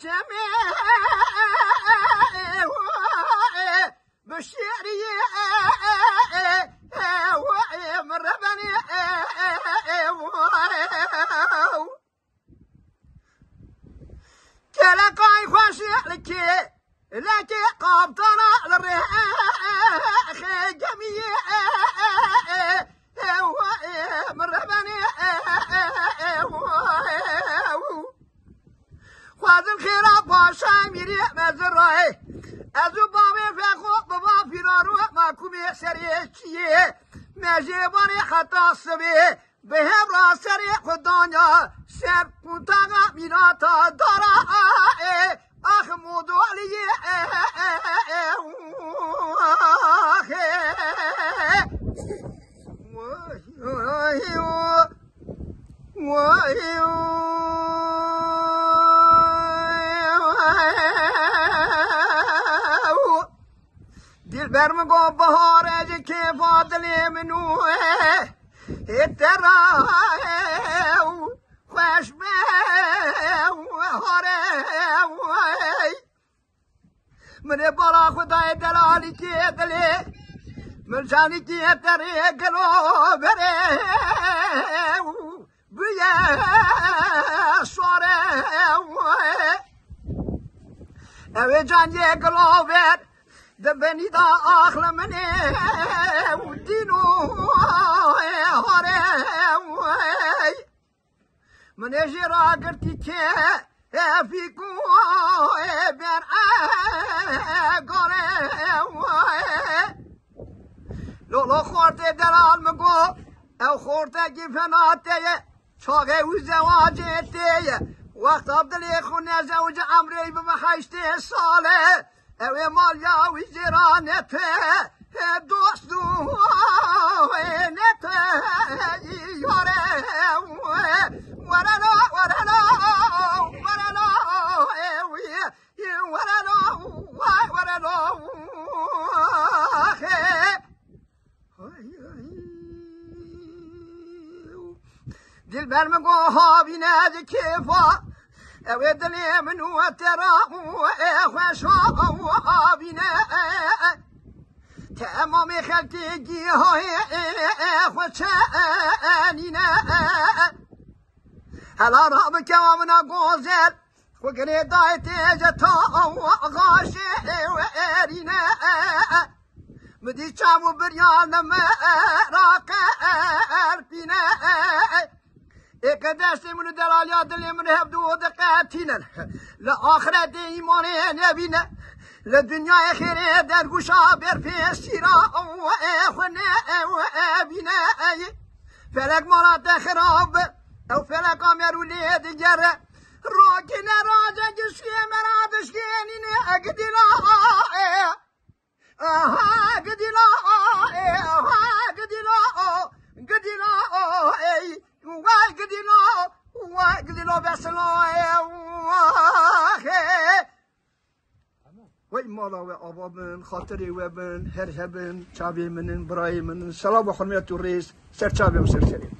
جمع بشيري مربني كلا قاي خوشي لكي لكي قابطنا للريح جميع مربني خواذ الخير باشا ميري مزرعي ازو بابي فاخو بابا فيرارو ماكومي سريكي مجيباني خطا سبي بهم راسري خدانيا سر كنتاغا ميراتا دارا اخ مودولي دلبر مگو بهار از که فاضل منو اترا خوش به هاره من بالا خدای دلالی که دلی من جانی که تری گلو بره بیه سواره اوه جانی گلو بر دبني دا آخر مني ودينو هاري من جرا قرتي كي فيكو بين قري لو خورتي دلال مقو او خورتي جفناتي شاقي وزواجتي وقت عبدالي خوني زوج عمري بمحيشتي صالح اوه مالیا وی زیرانته دوستو نته یاره ورلا ورلا ورلا ورلا دل برمگو ها بینه کیفا اوه دلی منو ترا خوش ها بینه تمام خلقی های خوشنینه هلا را بکامنا گوزل خوگری دای تیجتا غاشه ورینه مدی چامو بریانم راقه ارپینه اقداس من دلاليات اللي من هبدو دقاتنا لآخرة إيمان نبينا للدنيا خير درقو شابر في السيرة وإخونا وأبينا فلك مرات خراب أو فلك أمر وليد جرى راكنا راجع جسكي مرادش كينينا أقدلا أقدلا أقدلا أقدلا وقدلو بسلو وي مالا وابا من خاطري وبن هرهبن شعبي من براي من سلام وحرمية الرئيس سر شعبي وسر شريف